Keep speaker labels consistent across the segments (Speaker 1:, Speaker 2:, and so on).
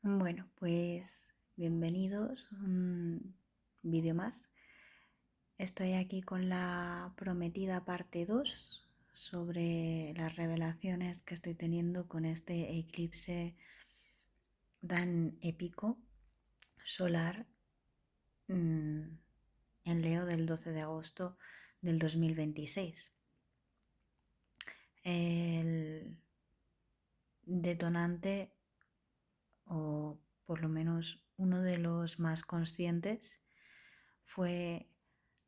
Speaker 1: Bueno, pues bienvenidos a un vídeo más. Estoy aquí con la prometida parte 2 sobre las revelaciones que estoy teniendo con este eclipse tan épico solar en Leo del 12 de agosto del 2026. El detonante, o por lo menos uno de los más conscientes, fue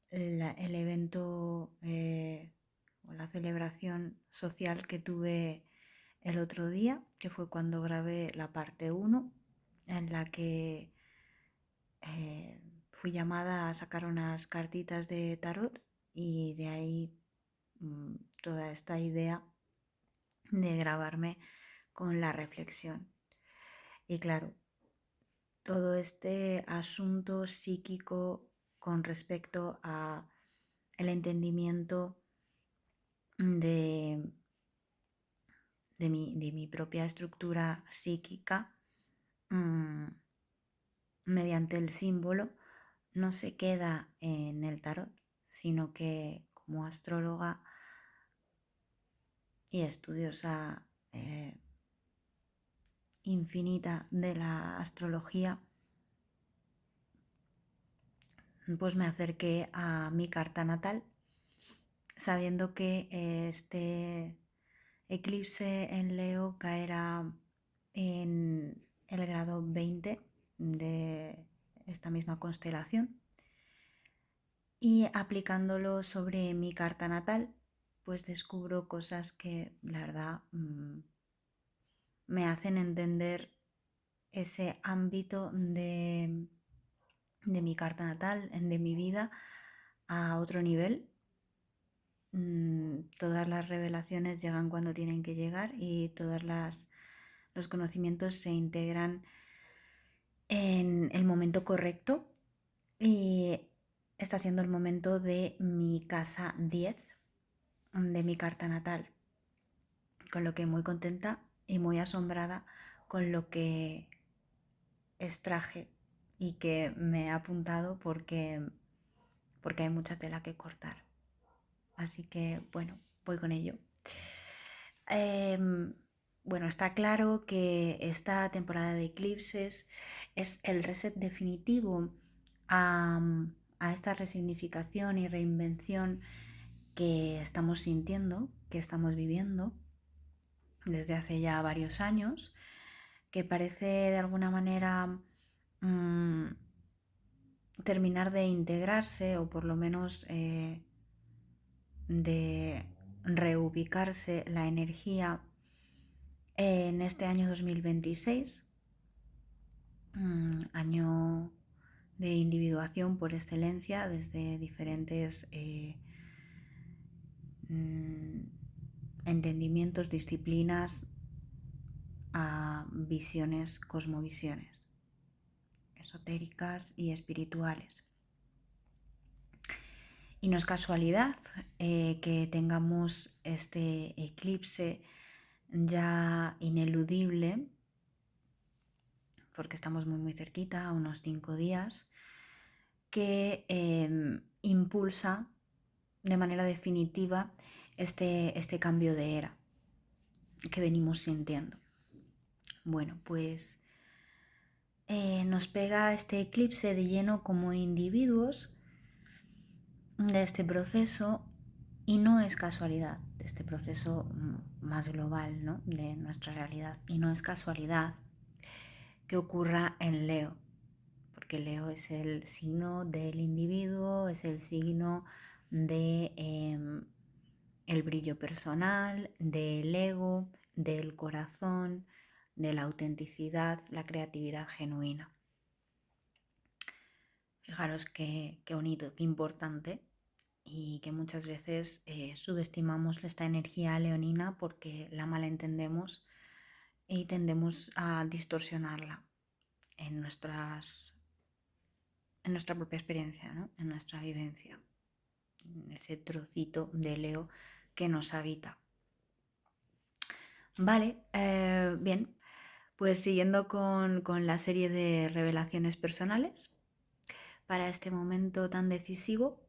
Speaker 1: el evento o la celebración social que tuve el otro día, que fue cuando grabé la parte 1, en la que fui llamada a sacar unas cartitas de tarot y de ahí toda esta idea de grabarme con la reflexión. Y claro, todo este asunto psíquico con respecto a el entendimiento de, de mi propia estructura psíquica mediante el símbolo no se queda en el tarot, sino que como astróloga y estudiosa infinita de la astrología, pues me acerqué a mi carta natal sabiendo que este eclipse en Leo caerá en el grado 20 de esta misma constelación, y aplicándolo sobre mi carta natal pues descubro cosas que la verdad me hacen entender ese ámbito de mi carta natal, de mi vida, a otro nivel. Todas las revelaciones llegan cuando tienen que llegar y todos los conocimientos se integran en el momento correcto, y está siendo el momento de mi casa 10 de mi carta natal, con lo que muy contenta y muy asombrada con lo que extraje y que me he apuntado porque hay mucha tela que cortar. Así que bueno, voy con ello. Bueno, está claro que esta temporada de eclipses es el reset definitivo a, a esta resignificación y reinvención que estamos sintiendo, que estamos viviendo desde hace ya varios años, que parece de alguna manera terminar de integrarse, o por lo menos de reubicarse la energía en este año 2026, año de individuación por excelencia desde diferentes entendimientos, disciplinas, a visiones, cosmovisiones esotéricas y espirituales. Y no es casualidad que tengamos este eclipse ya ineludible, porque estamos muy cerquita, a unos 5 días, que impulsa de manera definitiva este cambio de era que venimos sintiendo. Bueno, pues nos pega este eclipse de lleno como individuos de este proceso, y no es casualidad, de este proceso más global, ¿no?, de nuestra realidad, y no es casualidad que ocurra en Leo, porque Leo es el signo del individuo, es el signo de el brillo personal, del ego, del corazón, de la autenticidad, la creatividad genuina. Fijaros qué bonito, qué importante, y que muchas veces subestimamos esta energía leonina porque la malentendemos y tendemos a distorsionarla en nuestra propia experiencia, ¿no?, en nuestra vivencia, en ese trocito de Leo que nos habita. Vale, bien, Pues siguiendo con la serie de revelaciones personales para este momento tan decisivo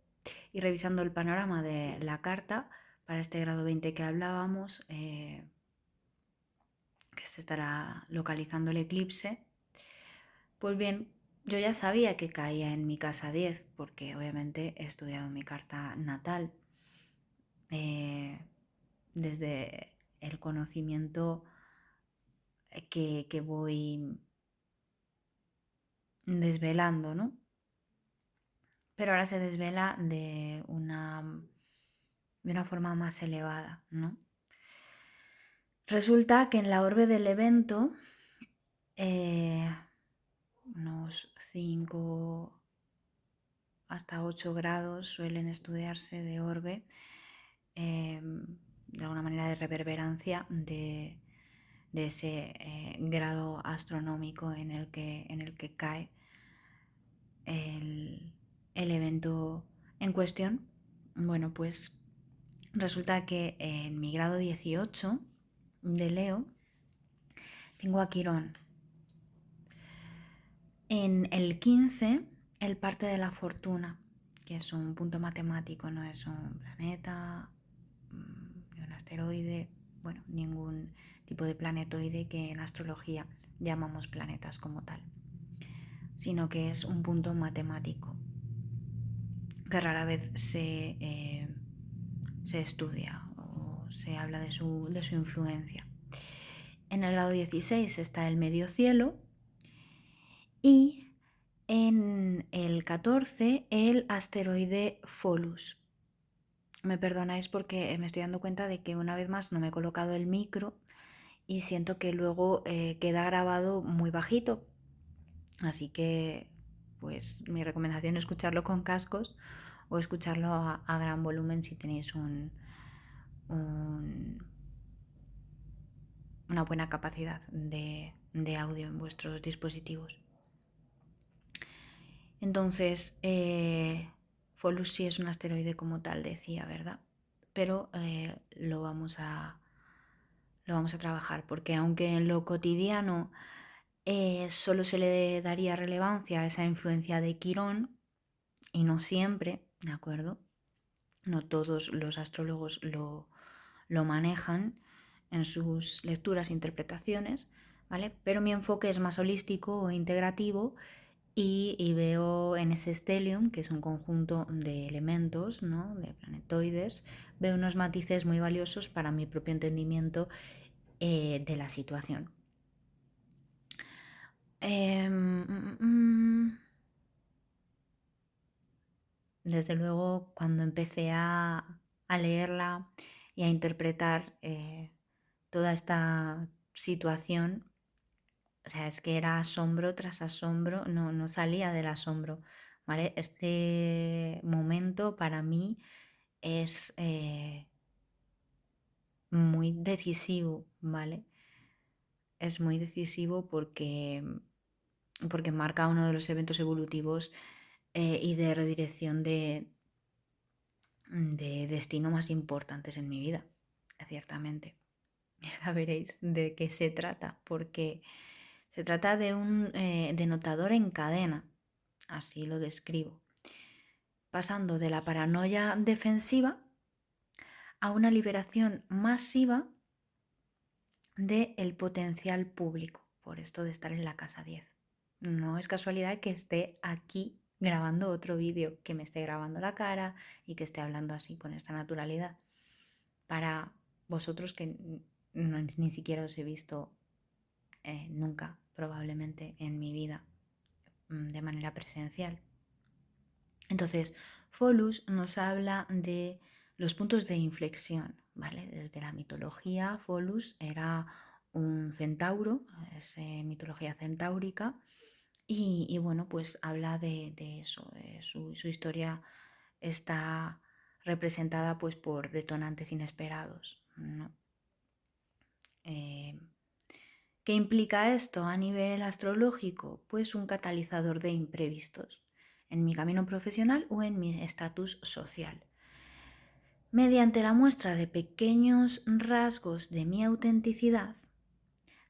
Speaker 1: y revisando el panorama de la carta para este grado 20 que hablábamos, que se estará localizando el eclipse, pues bien, yo ya sabía que caía en mi casa 10 porque obviamente he estudiado mi carta natal desde el conocimiento que voy desvelando, ¿no? Pero ahora se desvela de una forma más elevada, ¿no? Resulta que en la orbe del evento, unos 5 hasta 8 grados suelen estudiarse de orbe, de alguna manera de reverberancia de ese grado astronómico en el que cae el evento en cuestión. Bueno, pues resulta que en mi grado 18 de Leo tengo a Quirón. En el 15, el parte de la fortuna, que es un punto matemático, no es un planeta, ni un asteroide, bueno, ningún tipo de planetoide que en astrología llamamos planetas como tal, sino que es un punto matemático que rara vez se estudia o se habla de su influencia. En el grado 16 está el medio cielo y en el 14 el asteroide Pholus. Me perdonáis porque me estoy dando cuenta de que una vez más no me he colocado el micro y siento que luego queda grabado muy bajito. Así que pues mi recomendación es escucharlo con cascos o escucharlo a gran volumen si tenéis una buena capacidad de audio en vuestros dispositivos. Entonces, Pholus sí es un asteroide como tal, decía, ¿verdad? Pero lo vamos a trabajar, porque aunque en lo cotidiano solo se le daría relevancia a esa influencia de Quirón, y no siempre, ¿de acuerdo? No todos los astrólogos lo manejan en sus lecturas e interpretaciones, ¿vale? Pero mi enfoque es más holístico o integrativo y veo en ese stellium, que es un conjunto de elementos, ¿no? De planetoides, veo unos matices muy valiosos para mi propio entendimiento de la situación. Desde luego, cuando empecé a leerla y a interpretar toda esta situación, o sea, es que era asombro tras asombro, no salía del asombro, ¿vale? Este momento para mí es muy decisivo, ¿vale? Es muy decisivo porque marca uno de los eventos evolutivos y de redirección de destino más importantes en mi vida, ciertamente. Ahora veréis de qué se trata, porque se trata de un denotador en cadena, así lo describo, pasando de la paranoia defensiva a una liberación masiva del potencial público, por esto de estar en la casa 10. No es casualidad que esté aquí grabando otro vídeo, que me esté grabando la cara y que esté hablando así con esta naturalidad. Para vosotros que ni siquiera os he visto nunca, probablemente en mi vida, de manera presencial. Entonces, Pholus nos habla de los puntos de inflexión, ¿vale? Desde la mitología, Pholus era un centauro, es mitología centaurica, y bueno, pues habla de eso, de su historia está representada pues por detonantes inesperados, ¿no? ¿Qué implica esto a nivel astrológico? Pues un catalizador de imprevistos en mi camino profesional o en mi estatus social. Mediante la muestra de pequeños rasgos de mi autenticidad,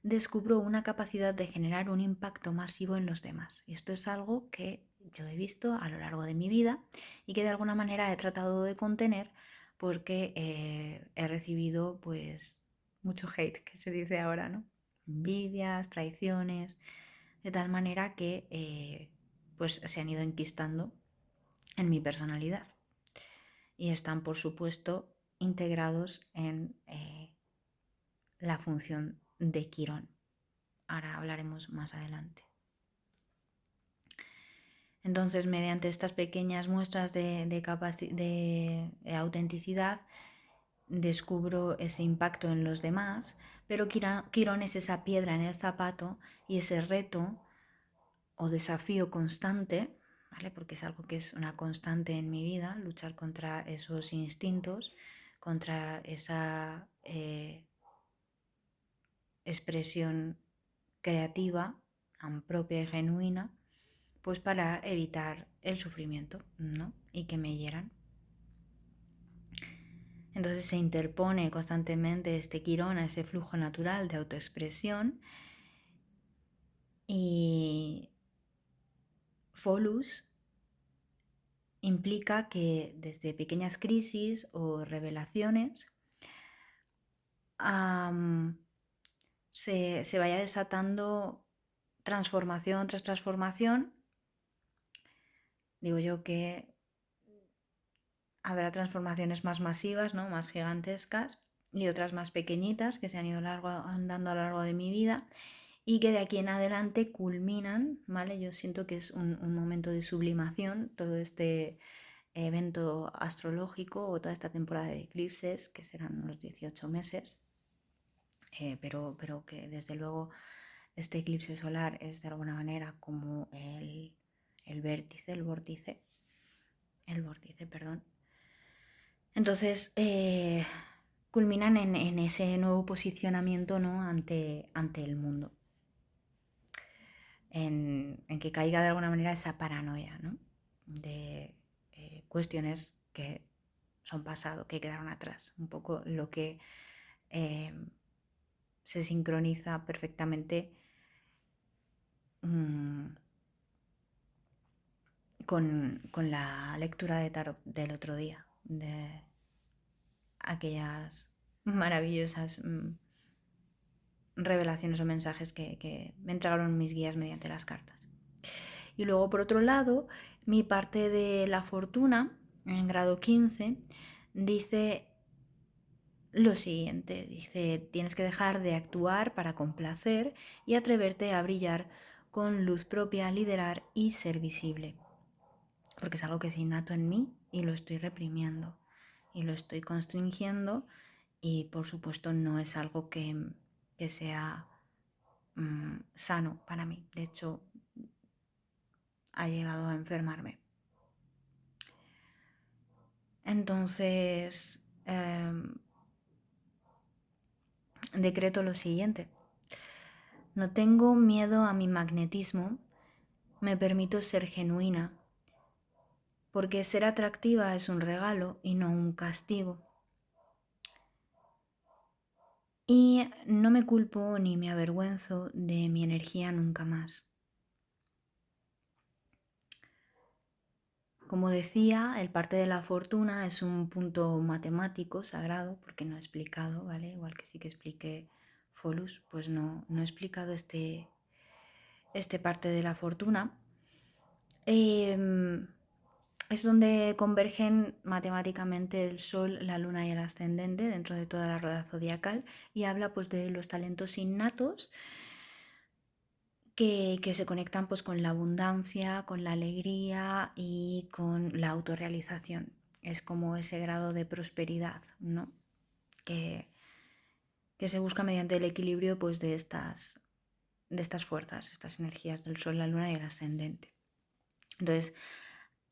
Speaker 1: descubro una capacidad de generar un impacto masivo en los demás. Y esto es algo que yo he visto a lo largo de mi vida y que de alguna manera he tratado de contener porque he recibido pues mucho hate, que se dice ahora, ¿no? Envidias, traiciones, de tal manera que pues se han ido enquistando en mi personalidad y están, por supuesto, integrados en la función de Quirón. Ahora hablaremos más adelante. Entonces, mediante estas pequeñas muestras de autenticidad, descubro ese impacto en los demás, pero Quirón es esa piedra en el zapato y ese reto o desafío constante, ¿vale? Porque es algo que es una constante en mi vida, luchar contra esos instintos, contra esa expresión creativa, propia y genuina, pues para evitar el sufrimiento, ¿no? Y que me hieran. Entonces se interpone constantemente este Quirón a ese flujo natural de autoexpresión y Pholus implica que desde pequeñas crisis o revelaciones se vaya desatando transformación tras transformación. Digo yo que habrá transformaciones más masivas, ¿no? Más gigantescas, y otras más pequeñitas que se han ido dando a lo largo de mi vida y que de aquí en adelante culminan, ¿vale? Yo siento que es un momento de sublimación, todo este evento astrológico o toda esta temporada de eclipses, que serán unos 18 meses, pero que desde luego este eclipse solar es de alguna manera como el vórtice, perdón. Entonces, culminan en ese nuevo posicionamiento, ¿no? ante el mundo. En que caiga de alguna manera esa paranoia, ¿no? De cuestiones que son pasado, que quedaron atrás. Un poco lo que se sincroniza perfectamente con la lectura de tarot del otro día, de aquellas maravillosas revelaciones o mensajes que me entregaron mis guías mediante las cartas. Y luego, por otro lado, mi parte de la fortuna, en grado 15, dice lo siguiente, dice, tienes que dejar de actuar para complacer y atreverte a brillar con luz propia, liderar y ser visible. Porque es algo que es innato en mí y lo estoy reprimiendo y lo estoy constringiendo y por supuesto no es algo que sea sano para mí. De hecho, ha llegado a enfermarme. Entonces, decreto lo siguiente. No tengo miedo a mi magnetismo, me permito ser genuina, porque ser atractiva es un regalo y no un castigo. Y no me culpo ni me avergüenzo de mi energía nunca más. Como decía, el parte de la fortuna es un punto matemático sagrado, porque no he explicado, ¿vale? Igual que sí que expliqué Pholus, pues no he explicado este parte de la fortuna. Es donde convergen matemáticamente el Sol, la Luna y el ascendente dentro de toda la rueda zodiacal y habla pues de los talentos innatos que se conectan pues con la abundancia, con la alegría y con la autorrealización. Es como ese grado de prosperidad, ¿no? que se busca mediante el equilibrio pues de estas fuerzas, estas energías del Sol, la Luna y el ascendente. Entonces,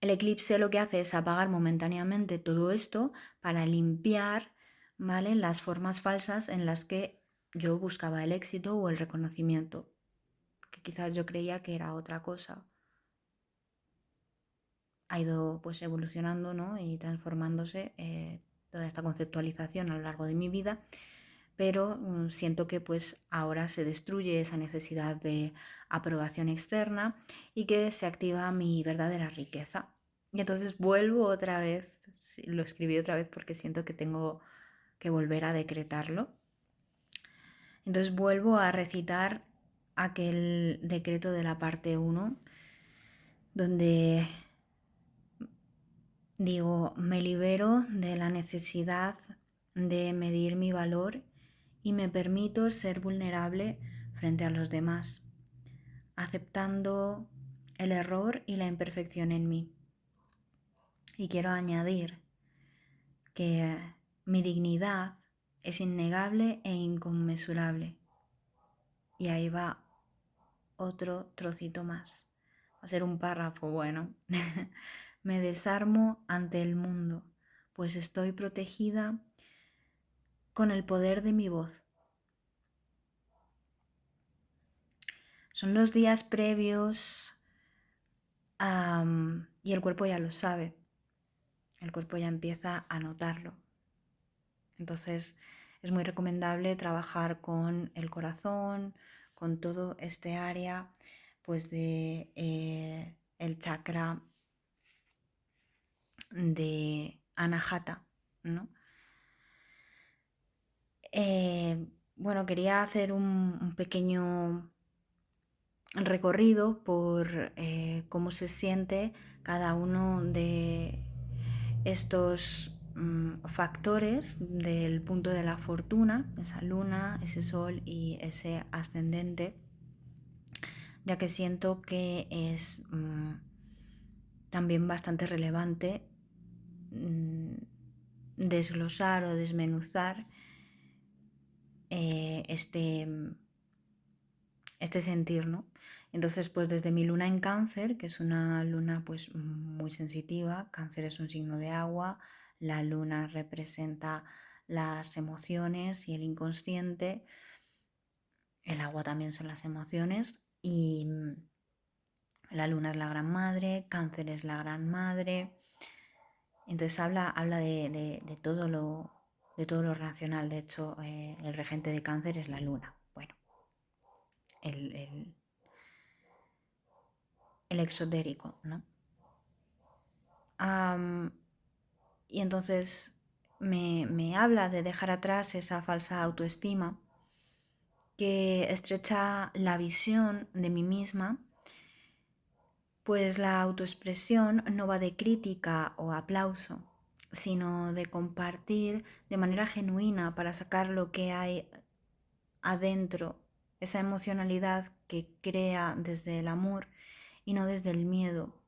Speaker 1: el eclipse lo que hace es apagar momentáneamente todo esto para limpiar, ¿vale?, las formas falsas en las que yo buscaba el éxito o el reconocimiento, que quizás yo creía que era otra cosa. Ha ido pues evolucionando, ¿no?, y transformándose toda esta conceptualización a lo largo de mi vida, pero siento que pues ahora se destruye esa necesidad de aprobación externa y que se activa mi verdadera riqueza. Y entonces vuelvo otra vez, lo escribí otra vez porque siento que tengo que volver a decretarlo. Entonces vuelvo a recitar aquel decreto de la parte 1, donde digo, me libero de la necesidad de medir mi valor y me permito ser vulnerable frente a los demás, aceptando el error y la imperfección en mí. Y quiero añadir que mi dignidad es innegable e inconmensurable. Y ahí va otro trocito más. Va a ser un párrafo bueno. Me desarmo ante el mundo, pues estoy protegida con el poder de mi voz. Son los días previos y el cuerpo ya lo sabe. El cuerpo ya empieza a notarlo. Entonces es muy recomendable trabajar con el corazón, con todo este área pues de el chakra de Anahata, ¿no? Bueno, quería hacer un pequeño recorrido por cómo se siente cada uno de estos factores del punto de la fortuna, esa luna, ese sol y ese ascendente, ya que siento que es también bastante relevante desglosar o desmenuzar este sentir, ¿no? Entonces, pues desde mi luna en Cáncer, que es una luna pues muy sensitiva, Cáncer es un signo de agua, la luna representa las emociones y el inconsciente, el agua también son las emociones y la luna es la gran madre, Cáncer es la gran madre, entonces habla de todo lo racional. De hecho, el regente de Cáncer es la luna. Bueno, el exotérico, ¿no? Y entonces me habla de dejar atrás esa falsa autoestima que estrecha la visión de mí misma, pues la autoexpresión no va de crítica o aplauso, sino de compartir de manera genuina para sacar lo que hay adentro, esa emocionalidad que crea desde el amor y no desde el miedo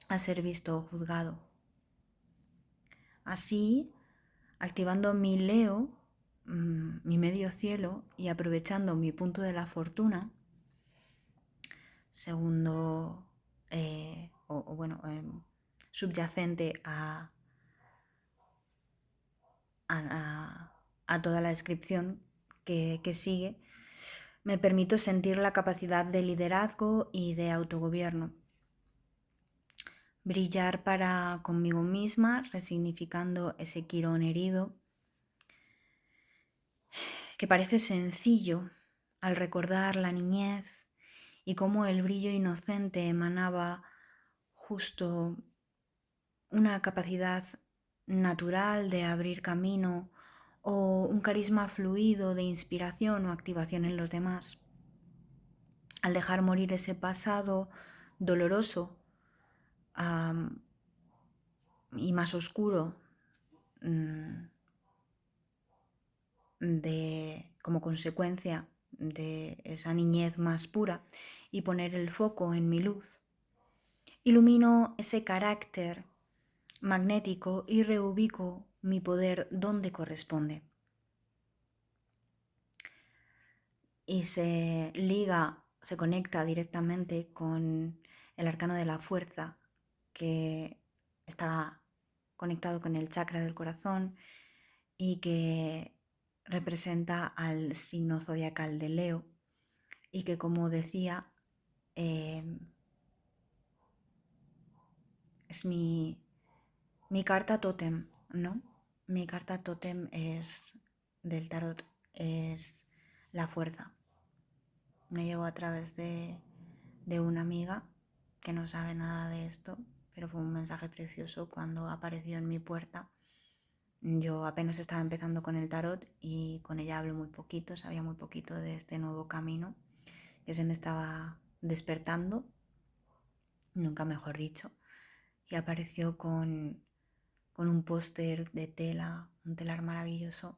Speaker 1: a ser visto o juzgado. Así, activando mi Leo, mi medio cielo, y aprovechando mi punto de la fortuna, segundo, subyacente a toda la descripción que sigue, me permito sentir la capacidad de liderazgo y de autogobierno. Brillar para conmigo misma, resignificando ese quirón herido, que parece sencillo al recordar la niñez y cómo el brillo inocente emanaba justo una capacidad natural de abrir camino o un carisma fluido de inspiración o activación en los demás. Al dejar morir ese pasado doloroso y más oscuro como consecuencia de esa niñez más pura y poner el foco en mi luz, ilumino ese carácter magnético y reubico mi poder donde corresponde. Y se conecta directamente con el arcano de la fuerza, que está conectado con el chakra del corazón y que representa al signo zodiacal de Leo y que, como decía, es mi carta tótem, ¿no? Mi carta tótem es del tarot es la fuerza. Me llegó a través de una amiga que no sabe nada de esto, pero fue un mensaje precioso cuando apareció en mi puerta. Yo apenas estaba empezando con el tarot y con ella hablo muy poquito, sabía muy poquito de este nuevo camino que se me estaba despertando, nunca mejor dicho, y apareció con un póster de tela, un telar maravilloso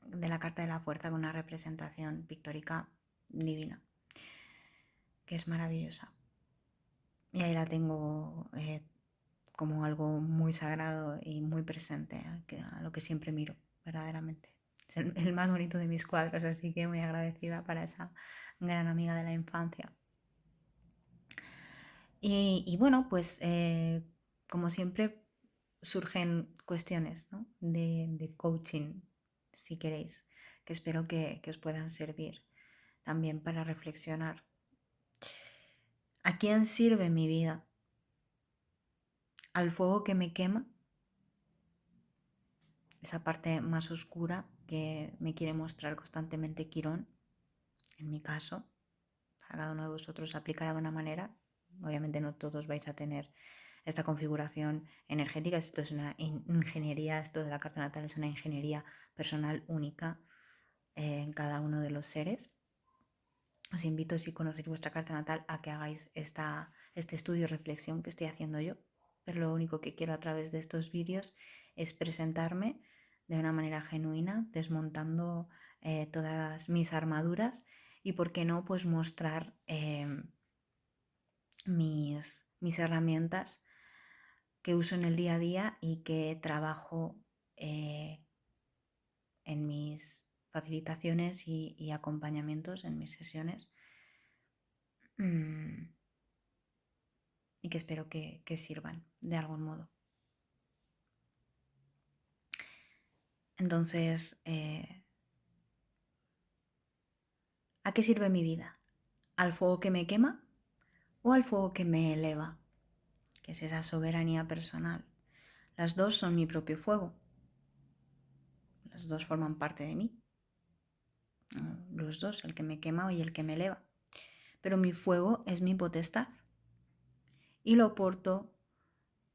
Speaker 1: de la carta de la fuerza con una representación pictórica divina, que es maravillosa. Y ahí la tengo como algo muy sagrado y muy presente, a lo que siempre miro, verdaderamente. Es el más bonito de mis cuadros, así que muy agradecida para esa gran amiga de la infancia. Y bueno, pues como siempre surgen cuestiones, ¿no? de coaching, si queréis, que espero que os puedan servir también para reflexionar. ¿A quién sirve mi vida? ¿Al fuego que me quema? Esa parte más oscura que me quiere mostrar constantemente Quirón, en mi caso. Para cada uno de vosotros aplicará de una manera. Obviamente no todos vais a tener esta configuración energética. Esto es una ingeniería, esto de la carta natal es una ingeniería personal única en cada uno de los seres. Os invito, si conocéis vuestra carta natal, a que hagáis este estudio reflexión que estoy haciendo yo. Pero lo único que quiero a través de estos vídeos es presentarme de una manera genuina, desmontando todas mis armaduras y, por qué no, pues mostrar mis herramientas que uso en el día a día y que trabajo en mis facilitaciones y acompañamientos en mis sesiones, y que espero que sirvan de algún modo. Entonces, ¿a qué sirve mi vida? ¿Al fuego que me quema o al fuego que me eleva? Que es esa soberanía personal. Las dos son mi propio fuego. Las dos forman parte de mí. Los dos, el que me quema y el que me eleva. Pero mi fuego es mi potestad y lo porto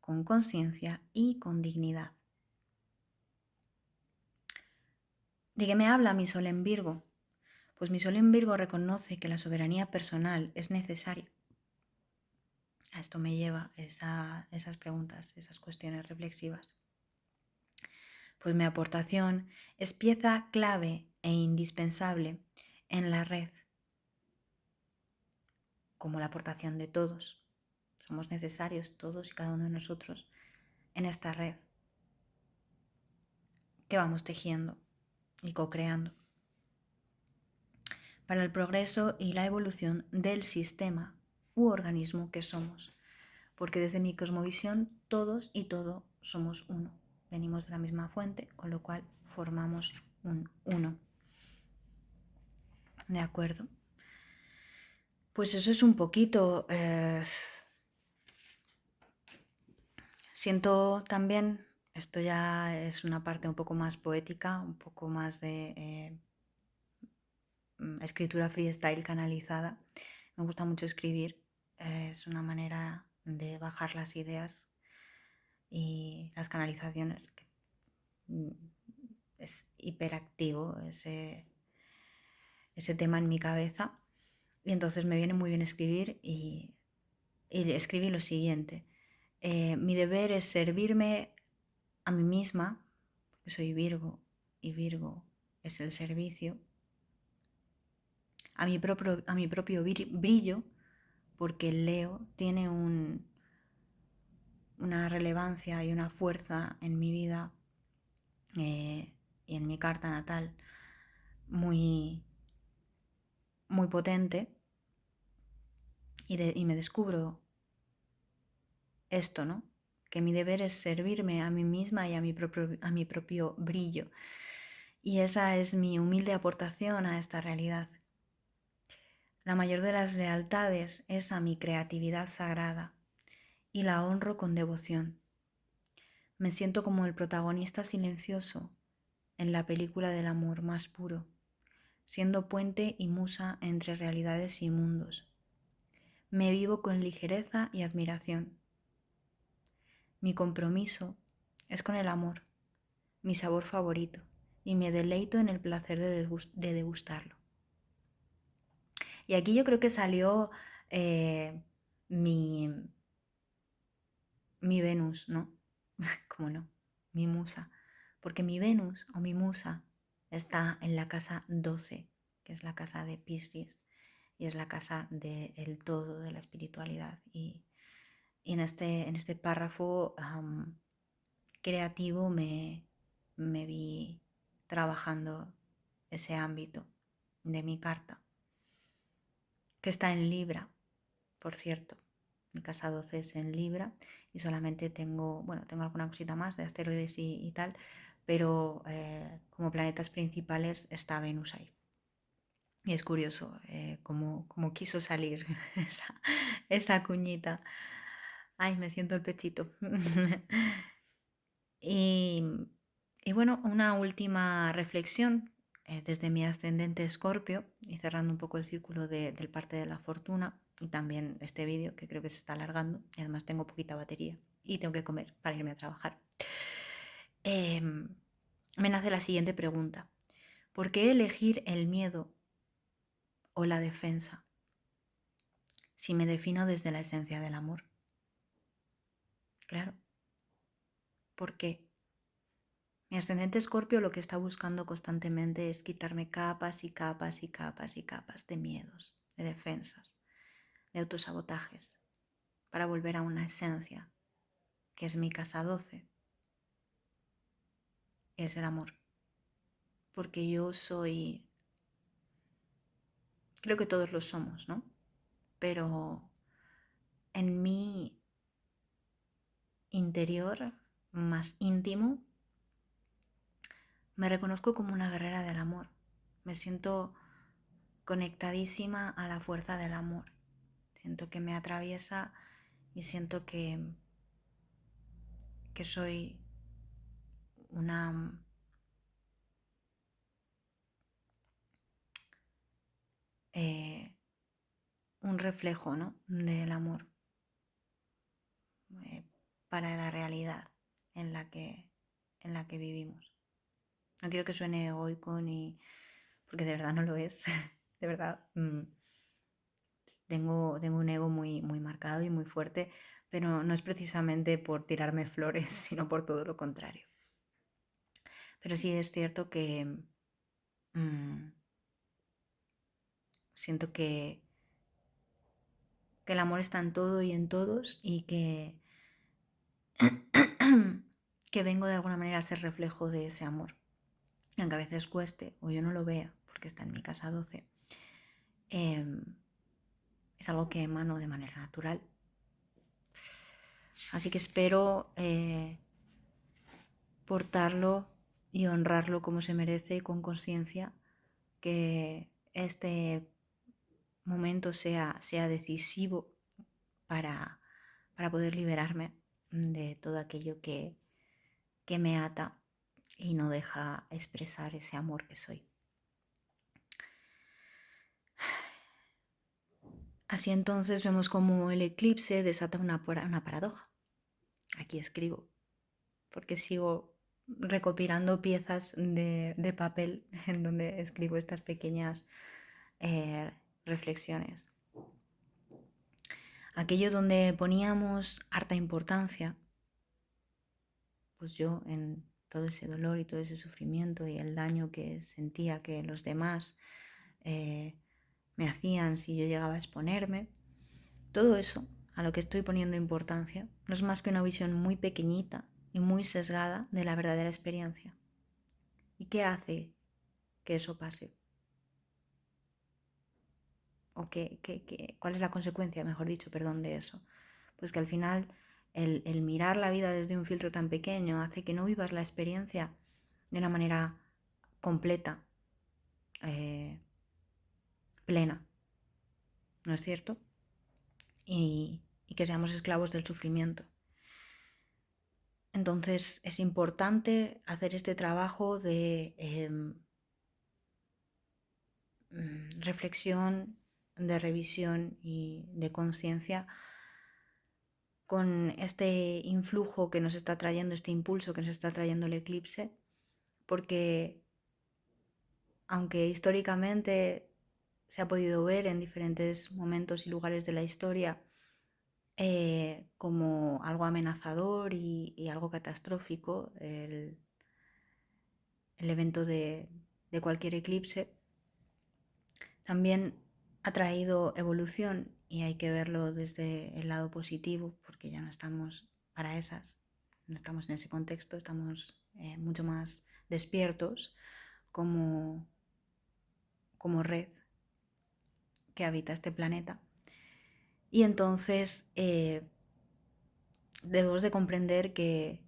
Speaker 1: con conciencia y con dignidad. ¿De qué me habla mi sol en Virgo? Pues mi sol en Virgo reconoce que la soberanía personal es necesaria. A esto me lleva esas preguntas, esas cuestiones reflexivas. Pues mi aportación es pieza clave e indispensable en la red, como la aportación de todos. Somos necesarios todos y cada uno de nosotros en esta red que vamos tejiendo y co-creando para el progreso y la evolución del sistema u organismo que somos. Porque desde mi cosmovisión todos y todo somos uno. Venimos de la misma fuente, con lo cual formamos un uno. ¿De acuerdo? Pues eso es un poquito. Siento también, esto ya es una parte un poco más poética, un poco más de escritura freestyle canalizada. Me gusta mucho escribir, es una manera de bajar las ideas y las canalizaciones. Es hiperactivo ese tema en mi cabeza, y entonces me viene muy bien escribir y escribí lo siguiente. Mi deber es servirme a mí misma, porque soy Virgo y Virgo es el servicio, a mi propio brillo, porque el Leo tiene una relevancia y una fuerza en mi vida y en mi carta natal muy, muy potente, y me descubro esto, ¿no? Que mi deber es servirme a mí misma y a mi propio brillo. Y esa es mi humilde aportación a esta realidad. La mayor de las lealtades es a mi creatividad sagrada y la honro con devoción. Me siento como el protagonista silencioso en la película del amor más puro, siendo puente y musa entre realidades y mundos. Me vivo con ligereza y admiración. Mi compromiso es con el amor, mi sabor favorito, y me deleito en el placer de degustarlo. Y aquí yo creo que salió mi, mi Venus, ¿no? ¿Cómo no? Mi musa. Porque mi Venus o mi musa está en la casa 12, que es la casa de Piscis, y es la casa del todo, de la espiritualidad. Y en este párrafo creativo me vi trabajando ese ámbito de mi carta, que está en Libra, por cierto. Mi casa 12 es en Libra y solamente tengo alguna cosita más de asteroides y tal, pero como planetas principales está Venus ahí. Y es curioso cómo quiso salir esa cuñita. Ay, me siento el pechito. y, bueno, una última reflexión desde mi ascendente Escorpio y cerrando un poco el círculo del parte de la fortuna y también este vídeo que creo que se está alargando y además tengo poquita batería y tengo que comer para irme a trabajar. Me nace la siguiente pregunta. ¿Por qué elegir el miedo o la defensa si me defino desde la esencia del amor? Claro. ¿Por qué? Mi ascendente Escorpio lo que está buscando constantemente es quitarme capas y capas y capas y capas de miedos, de defensas, de autosabotajes, para volver a una esencia, que es mi casa 12, que es el amor. Porque yo soy, creo que todos lo somos, ¿no? Pero en mi interior más íntimo me reconozco como una guerrera del amor. Me siento conectadísima a la fuerza del amor. Siento que me atraviesa y siento que soy una un reflejo, ¿no?, del amor para la realidad en la que vivimos. No quiero que suene egoico ni porque de verdad no lo es. De verdad tengo un ego muy, muy marcado y muy fuerte, pero no es precisamente por tirarme flores, sino por todo lo contrario. Pero sí es cierto que siento que el amor está en todo y en todos y que que vengo de alguna manera a ser reflejo de ese amor. Y aunque a veces cueste o yo no lo vea porque está en mi casa 12, es algo que emano de manera natural. Así que espero portarlo y honrarlo como se merece con conciencia, que este momento sea decisivo para poder liberarme de todo aquello que me ata y no deja expresar ese amor que soy. Así entonces vemos cómo el eclipse desata una paradoja. Aquí escribo, porque sigo recopilando piezas de papel en donde escribo estas pequeñas reflexiones. Aquello donde poníamos harta importancia, pues yo en todo ese dolor y todo ese sufrimiento y el daño que sentía que los demás me hacían si yo llegaba a exponerme, todo eso a lo que estoy poniendo importancia no es más que una visión muy pequeñita y muy sesgada de la verdadera experiencia. ¿Y qué hace que eso pase? ¿O cuál es la consecuencia, mejor dicho, de eso? Pues que al final el mirar la vida desde un filtro tan pequeño hace que no vivas la experiencia de una manera completa, plena, ¿no es cierto? Y que seamos esclavos del sufrimiento. Entonces es importante hacer este trabajo de reflexión, de revisión y de conciencia con este influjo que nos está trayendo, este impulso que nos está trayendo el eclipse, porque aunque históricamente se ha podido ver en diferentes momentos y lugares de la historia como algo amenazador y algo catastrófico, el evento de cualquier eclipse, también ha traído evolución y hay que verlo desde el lado positivo, porque ya no estamos para esas, no estamos en ese contexto, estamos mucho más despiertos como red que habita este planeta. Y entonces debemos de comprender que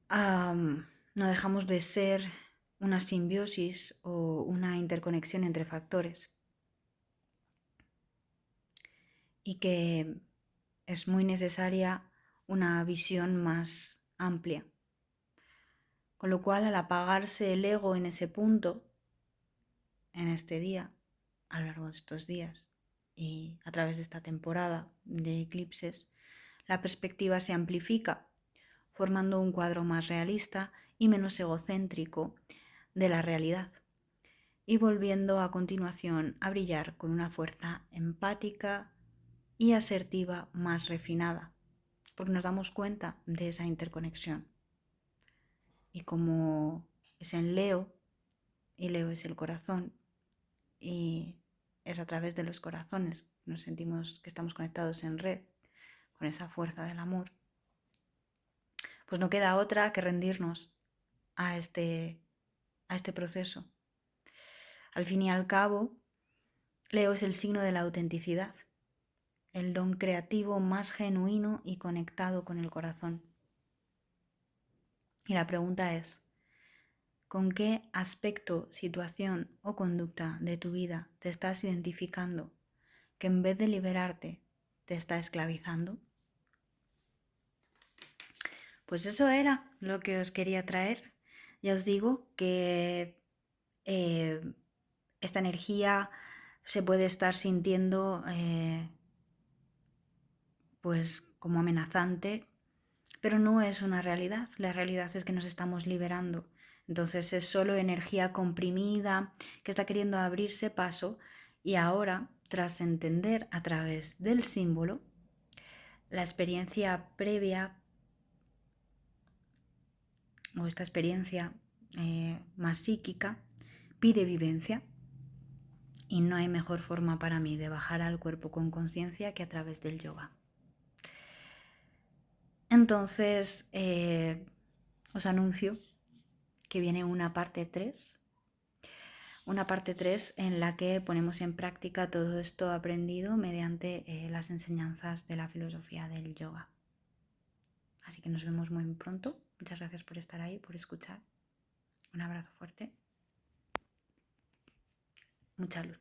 Speaker 1: no dejamos de ser una simbiosis o una interconexión entre factores y que es muy necesaria una visión más amplia. Con lo cual, al apagarse el ego en ese punto, en este día, a lo largo de estos días y a través de esta temporada de eclipses, la perspectiva se amplifica, formando un cuadro más realista y menos egocéntrico de la realidad, y volviendo a continuación a brillar con una fuerza empática y asertiva más refinada, porque nos damos cuenta de esa interconexión. Y como es en Leo, y Leo es el corazón, y es a través de los corazones que nos sentimos que estamos conectados en red con esa fuerza del amor, pues no queda otra que rendirnos a este proceso. Al fin y al cabo, Leo es el signo de la autenticidad, el don creativo más genuino y conectado con el corazón. Y la pregunta es, ¿con qué aspecto, situación o conducta de tu vida te estás identificando que en vez de liberarte te está esclavizando? Pues eso era lo que os quería traer. Ya os digo que esta energía se puede estar sintiendo pues como amenazante, pero no es una realidad. La realidad es que nos estamos liberando. Entonces es solo energía comprimida que está queriendo abrirse paso, y ahora, tras entender a través del símbolo la experiencia previa o esta experiencia más psíquica, pide vivencia, y no hay mejor forma para mí de bajar al cuerpo con conciencia que a través del yoga. Entonces os anuncio que viene una parte 3 en la que ponemos en práctica todo esto aprendido mediante las enseñanzas de la filosofía del yoga. Así que nos vemos muy pronto. Muchas gracias por estar ahí, por escuchar. Un abrazo fuerte. Mucha luz.